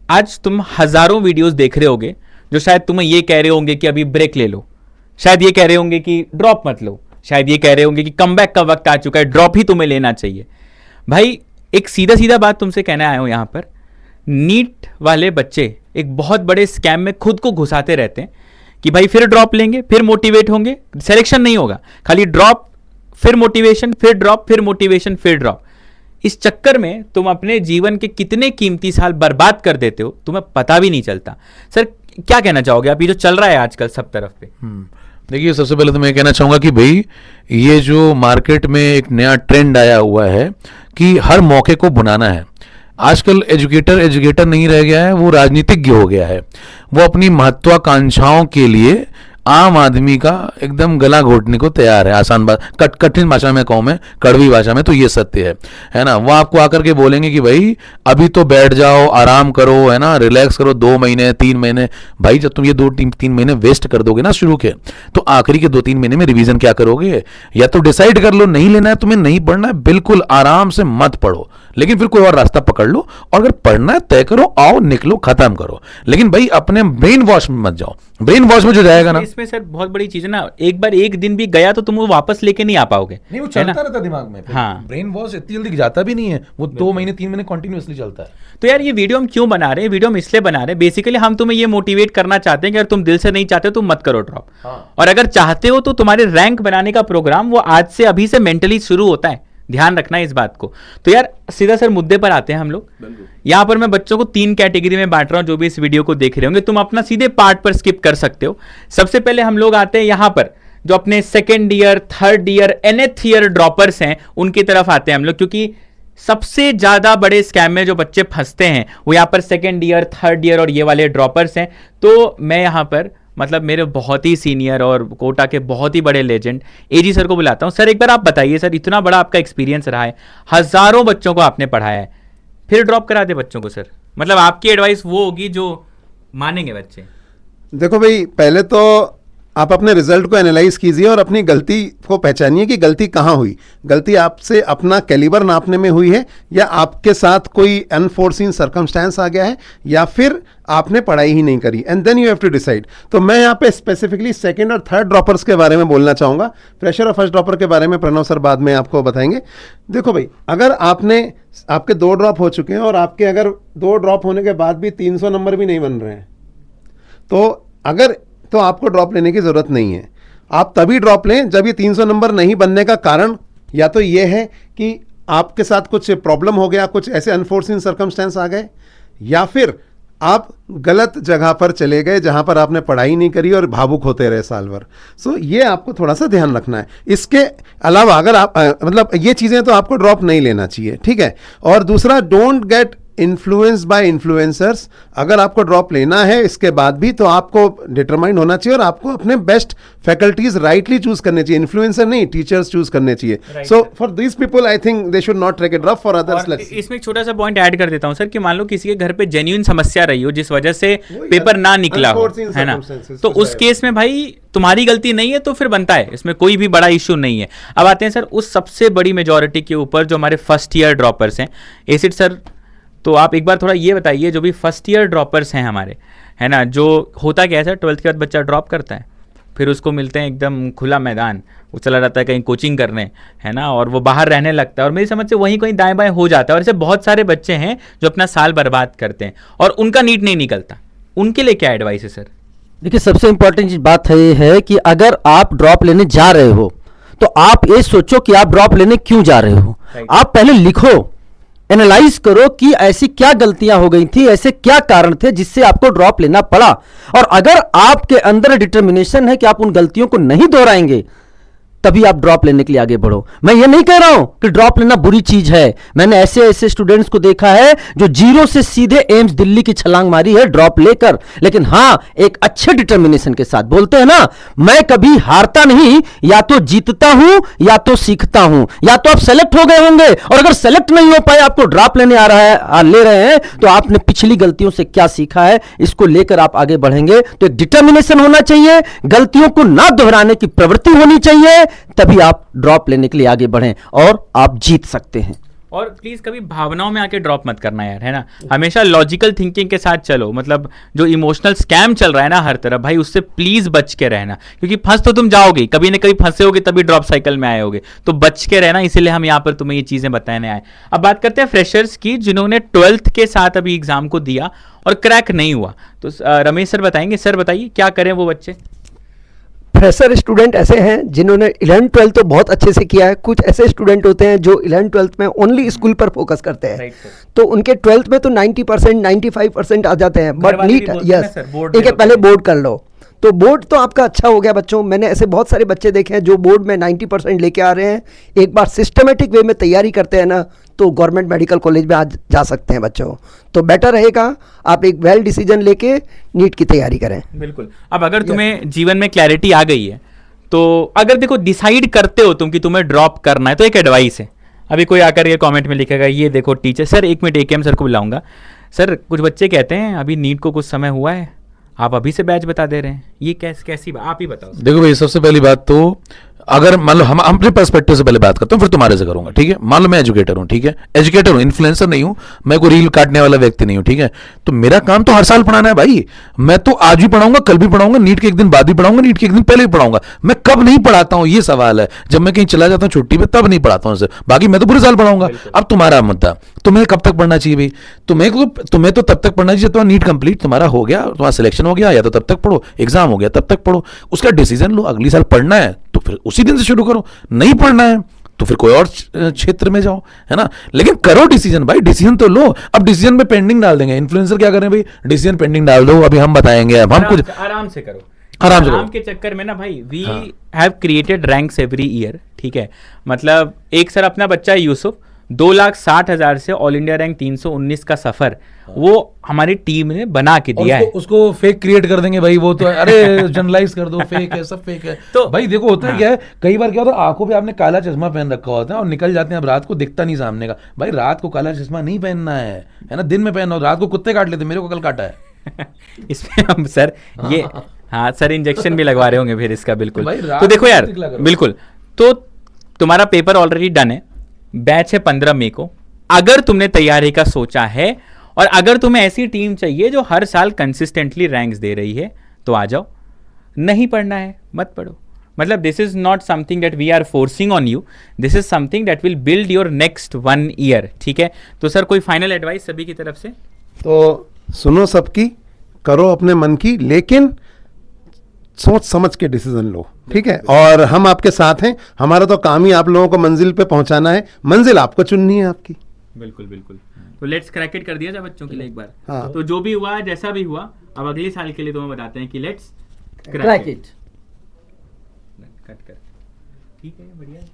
आज तुम हजारों वीडियोस देख रहे होगे जो शायद तुम्हें ये कह रहे होंगे कि अभी ब्रेक ले लो, शायद ये कह रहे होंगे कि ड्रॉप मत लो, शायद ये कह रहे होंगे कि कमबैक का वक्त आ चुका है, ड्रॉप ही तुम्हें लेना चाहिए। भाई एक सीधा सीधा बात तुमसे कहने आया हूं यहां पर, नीट वाले बच्चे एक बहुत बड़े स्कैम में खुद को घुसाते रहते हैं कि भाई फिर ड्रॉप लेंगे, फिर मोटिवेट होंगे, सिलेक्शन नहीं होगा, खाली ड्रॉप फिर मोटिवेशन, फिर ड्रॉप, फिर मोटिवेशन, फिर ड्रॉप। इस चक्कर में तुम अपने जीवन के कितने कीमती साल बर्बाद कर देते हो तुम्हें पता भी नहीं चलता। सर क्या कहना चाहोगे आप, ये जो चल रहा है आजकल सब तरफ पे? देखिए, सबसे पहले तो मैं कहना चाहूंगा कि भाई ये जो मार्केट में एक नया ट्रेंड आया हुआ है कि हर मौके को भुनाना है। आजकल एजुकेटर नहीं रह गया है, वो राजनीतिज्ञ हो गया है। वो अपनी महत्वाकांक्षाओं के लिए आम आदमी का एकदम गला घोटने को तैयार है। आसान बात, कठिन भाषा में कहूं मैं, कड़वी भाषा में, तो ये सत्य है ना। वो आपको आकर के बोलेंगे कि भाई अभी तो बैठ जाओ, आराम करो, है ना, रिलैक्स करो, 2 महीने 3 महीने। भाई जब तुम ये 2-3 महीने वेस्ट कर दोगे ना शुरू के, तो आखिरी के 2-3 महीने में रिवीजन क्या करोगे? या तो डिसाइड कर लो नहीं लेना है तुम्हें, नहीं पढ़ना है, बिल्कुल आराम से मत पढ़ो, लेकिन फिर कोई और रास्ता पकड़ लो, और अगर पढ़ना है तय करो, आओ निकलो, खत्म करो। लेकिन भाई अपने ब्रेन वॉश में मत जाओ। ब्रेन वॉश में जो जाएगा ना, इसमें सर बहुत बड़ी चीज है ना, एक बार एक दिन भी गया तो तुम वो वापस लेके नहीं आ पाओगे। नहीं, वो चलता रहता दिमाग में। हाँ, ब्रेन वॉश इतनी जल्दी जाता भी नहीं है, वो 2 महीने 3 महीने कंटिन्यूअसली चलता है। तो यार ये वीडियो हम क्यों बना रहे हैं? वीडियो हम इसलिए बना रहे हैं, बेसिकली हम तुम्हें ये मोटिवेट करना चाहते हैं कि अगर तुम दिल से नहीं चाहते हो तो मत करो ड्रॉप। और अगर चाहते हो तो तुम्हारे रैंक बनाने का प्रोग्राम वो आज से अभी से मेंटली शुरू होता है, ध्यान रखना है इस बात को। तो यार सीधा सर मुद्दे पर आते हैं हम लोग। यहां पर मैं बच्चों को 3 कैटेगरी में बांट रहा हूं, जो भी इस वीडियो को देख रहे होंगे, तुम अपना सीधे पार्ट पर स्किप कर सकते हो। सबसे पहले हम लोग आते हैं यहां पर जो अपने 2nd year, 3rd year, nth year droppers हैं, उनकी तरफ आते हैं हम लोग, क्योंकि सबसे ज्यादा बड़े स्कैम में जो बच्चे फंसते हैं वो यहाँ पर 2nd ईयर, 3rd ईयर और ये वाले ड्रॉपर्स हैं। तो मैं यहाँ पर मतलब मेरे बहुत ही सीनियर और कोटा के बहुत ही बड़े लेजेंड एजी सर को बुलाता हूँ। सर एक बार आप बताइए, सर इतना बड़ा आपका एक्सपीरियंस रहा है, हजारों बच्चों को आपने पढ़ाया है, फिर ड्रॉप करा दे बच्चों को, सर मतलब आपकी एडवाइस वो होगी जो मानेंगे बच्चे? देखो भाई, पहले तो आप अपने रिजल्ट को एनालाइज कीजिए और अपनी गलती को पहचानिए कि गलती कहाँ हुई। गलती आपसे अपना कैलिबर नापने में हुई है, या आपके साथ कोई अनफोर्सीन सर्कमस्टेंस आ गया है, या फिर आपने पढ़ाई ही नहीं करी, and then you have to decide. तो मैं यहाँ पे स्पेसिफिकली 2nd और 3rd ड्रॉपर्स के बारे में बोलना चाहूँगा। फ्रेशर और फर्स्ट ड्रॉपर के बारे में प्रणव सर बाद में आपको बताएंगे। देखो भाई, अगर आपके 2 ड्रॉप हो चुके हैं और आपके अगर 2 ड्रॉप होने के बाद भी 300 नंबर भी नहीं बन रहे हैं, तो आपको ड्रॉप लेने की ज़रूरत नहीं है। आप तभी ड्रॉप लें जब ये 300 नंबर नहीं बनने का कारण या तो ये है कि आपके साथ कुछ प्रॉब्लम हो गया, कुछ ऐसे अनफोर्सिन सर्कमस्टेंस आ गए, या फिर आप गलत जगह पर चले गए जहां पर आपने पढ़ाई नहीं करी और भावुक होते रहे साल भर। सो ये आपको थोड़ा सा ध्यान रखना है। इसके अलावा अगर आप मतलब ये चीज़ें तो आपको ड्रॉप नहीं लेना चाहिए, ठीक है। और दूसरा, don't get influence by influencers. अगर आपको ड्रॉप लेना है इसके बाद भी, तो आपको डिटरमाइंड होना चाहिए और आपको अपने बेस्ट फैकल्टीज राइटली चूज करने चाहिए। इन्फ्लुएंसर नहीं, टीचर्स चूज करने चाहिए। So for this people I think they should not take it drop, for others. इसमें एक छोटा सा पॉइंट ऐड कर देता हूं सर, कि मान लो किसी के घर पे जेन्युइन समस्या रही हो जिस वजह से पेपर ना निकला हो, है ना, तो उस केस में भाई तुम्हारी गलती नहीं है तो फिर बनता है, इसमें कोई भी बड़ा इश्यू नहीं है। अब आते हैं सर उस सबसे बड़ी मेजोरिटी के ऊपर जो हमारे फर्स्ट ईयर ड्रॉपर्स हैं। एसिड सर, तो आप एक बार थोड़ा ये बताइए, जो भी फर्स्ट ईयर ड्रॉपर्स हैं हमारे, है ना, जो होता क्या है सर, 12th के बाद बच्चा ड्रॉप करता है, फिर उसको मिलते हैं एकदम खुला मैदान, वो चला जाता है कहीं कोचिंग करने, है ना, और वो बाहर रहने लगता है, और मेरी समझ से वहीं कहीं दाएं बाएं हो जाता है। और ऐसे बहुत सारे बच्चे हैं जो अपना साल बर्बाद करते हैं और उनका नीट नहीं निकलता। उनके लिए क्या एडवाइस है सर? देखिए, सबसे इंपॉर्टेंट बात है कि अगर आप ड्रॉप लेने जा रहे हो तो आप ये सोचो कि आप ड्रॉप लेने क्यों जा रहे हो। आप पहले लिखो, एनालाइज करो कि ऐसी क्या गलतियां हो गई थी, ऐसे क्या कारण थे जिससे आपको ड्रॉप लेना पड़ा। और अगर आपके अंदर डिटर्मिनेशन है कि आप उन गलतियों को नहीं दोहराएंगे, तभी आप ड्रॉप लेने के लिए आगे बढ़ो। मैं ये नहीं कह रहा हूं कि ड्रॉप लेना बुरी चीज है। मैंने ऐसे ऐसे स्टूडेंट्स को देखा है जो 0 से सीधे एम्स दिल्ली की छलांग मारी है ड्रॉप लेकर, लेकिन हां एक अच्छे डिटर्मिनेशन के साथ। बोलते हैं ना, मैं कभी हारता नहीं, या तो जीतता हूं या तो सीखता हूं। या तो आप सेलेक्ट हो गए होंगे, और अगर सेलेक्ट नहीं हो पाए, आपको ड्रॉप लेने आ रहा है, ले रहे हैं, तो आपने पिछली गलतियों से क्या सीखा है, इसको लेकर आप आगे बढ़ेंगे। तो एक डिटर्मिनेशन होना चाहिए, गलतियों को ना दोहराने की प्रवृत्ति होनी चाहिए, तभी आप ड्रॉप लेने के लिए आगे बढ़ें और आप जीत सकते हैं। और प्लीज कभी भावनाओं में आके ड्रॉप मत करना यार, है ना। हमेशा लॉजिकल थिंकिंग के साथ चलो, मतलब जो इमोशनल स्कैम चल रहा है ना हर तरफ भाई, उससे प्लीज बच के रहना, क्योंकि फंस तो तुम जाओगे, कभी ना कभी फंसे होगे तभी ड्रॉप साइकिल में आए होगे, तो बच के रहना, इसीलिए हम यहाँ पर तुम्हें ये चीजें बताने आए। अब बात करते हैं फ्रेशर्स की, जिन्होंने 12th के साथ अभी एग्जाम को दिया और क्रैक नहीं हुआ, तो रमेश सर बताएंगे। सर बताइए क्या करें वो बच्चे। फ्रेशर स्टूडेंट ऐसे हैं जिन्होंने 11th-12th तो बहुत अच्छे से किया है। कुछ ऐसे स्टूडेंट होते हैं जो 11th-12th में ओनली स्कूल पर फोकस करते हैं, Right, sir. तो उनके 12th में तो 90% 95% आ जाते हैं, बट वाले भी नीट बोलते हैं ना यस sir, board में एक होता पहले है। बोर्ड कर लो, तो बोर्ड तो आपका अच्छा हो गया बच्चों। मैंने ऐसे बहुत सारे बच्चे देखे हैं जो बोर्ड में 90% लेके आ रहे हैं। एक बार सिस्टमेटिक वे में तैयारी करते हैं ना, तो गवर्नमेंट मेडिकल कॉलेज में आज जा सकते हैं बच्चों। तो बेटर रहेगा आप एक वेल डिसीजन लेके नीट की तैयारी करें। बिल्कुल। अब अगर तुम्हें जीवन में क्लैरिटी आ गई है, तो अगर देखो डिसाइड करते हो तुम कि तुम्हें ड्रॉप करना है, तो एक एडवाइस है। अभी कोई आकर ये कमेंट में लिखेगा, ये देखो टीचर, सर एक मिनट AKM सर को बुलाऊंगा, सर कुछ बच्चे कहते हैं अभी नीट को कुछ समय हुआ है, आप अभी से बैच बता दे रहे हैं, ये कैसी बात, आप ही बताओ। देखो भाई, सबसे पहली बात तो अगर मान लो हम अपने पर्सपेक्टिव से पहले बात करता हूँ, फिर तुम्हारे से करूंगा, ठीक है। मान लो मैं एजुकेटर हूँ, ठीक है, एजुकेटर हूँ, इन्फ्लुएंसर नहीं हूँ, मैं कोई रील काटने वाला व्यक्ति नहीं हूँ, ठीक है। तो मेरा काम तो हर साल पढ़ाना है भाई। मैं तो आज भी पढ़ाऊंगा, कल भी पढ़ाऊंगा, नीट के एक दिन बाद भी पढ़ाऊंगा, नीट के एक दिन पहले भी पढ़ाऊंगा। मैं कब नहीं पढ़ाता हूँ ये सवाल है, जब मैं कहीं चला जाता हूँ छुट्टी पे तब नहीं पढ़ाता हूँ, बाकी मैं तो पूरे साल पढ़ाऊंगा। अब तुम्हारा मुद्दा, तुम्हें कब तक पढ़ना चाहिए भाई? तुम्हें तो तब तक पढ़ना चाहिए तुम्हारा नीट कंप्लीट तुम्हारा हो गया, तुम्हारा सिलेक्शन हो गया, या तो तब तक पढ़ो, एग्जाम हो गया तब तक पढ़ो, उसका डिसीजन लो। अगली साल पढ़ना है तो फिर उसी दिन से शुरू करो, नहीं पढ़ना है तो फिर कोई और क्षेत्र में जाओ, है ना। लेकिन करो डिसीजन भाई, डिसीजन तो लो। अब डिसीजन पे पेंडिंग डाल देंगे, इन्फ्लुएंसर क्या करें भाई, डिसीजन पेंडिंग डाल दो, अभी हम बताएंगे, अब हम कुछ आराम से करो, आराम से आराम के चक्कर में ना भाई, we have created ranks every year, ठीक है। मतलब एक सर अपना बच्चा है यूसुफ, 2,60,000 से ऑल इंडिया रैंक 319 का सफर वो हमारी टीम ने बना के दिया है। उसको फेक क्रिएट कर देंगे भाई, वो तो अरे जनरलाइज कर दो, फेक है, सब फेक है। तो भाई देखो होता है क्या है, कई बार क्या होता है, आंखों पे आपने काला चश्मा पहन रखा होता है और निकल जाते हैं, अब रात को दिखता नहीं सामने का। भाई रात को काला चश्मा नहीं पहनना है ना, दिन में पहनना हो। रात को कुत्ते काट लेते, मेरे को कल काटा है। इसमें हम सर ये हाँ सर इंजेक्शन भी लगवा रहे होंगे फिर इसका, बिल्कुल। भाई रात तो देखो को यार, टिक लगा रहा हूं। बिल्कुल, तो तुम्हारा पेपर ऑलरेडी डन है, बैच है 15 मई को। अगर तुमने तैयारी का सोचा है और अगर तुम्हें ऐसी टीम चाहिए जो हर साल कंसिस्टेंटली रैंक्स दे रही है, तो आ जाओ। नहीं पढ़ना है मत पढ़ो, मतलब this is not something that we are forcing on you, this is something that will build your next 1 year, ठीक है। तो सर कोई फाइनल एडवाइस सभी की तरफ से? तो सुनो सबकी, करो अपने मन की, लेकिन सोच समझ के डिसीजन लो, ठीक है। और हम आपके साथ हैं, हमारा तो काम ही आप लोगों को मंजिल पे पहुंचाना है, मंजिल आपको चुननी है आपकी। बिल्कुल बिल्कुल। तो लेट्स क्रैक इट कर दिया जाए बच्चों के लिए एक बार। हाँ। तो जो भी हुआ जैसा भी हुआ, अब अगले साल के लिए तुम्हें बताते हैं कि लेट्स क्रैक इट। कट कर, ठीक है, बढ़िया है।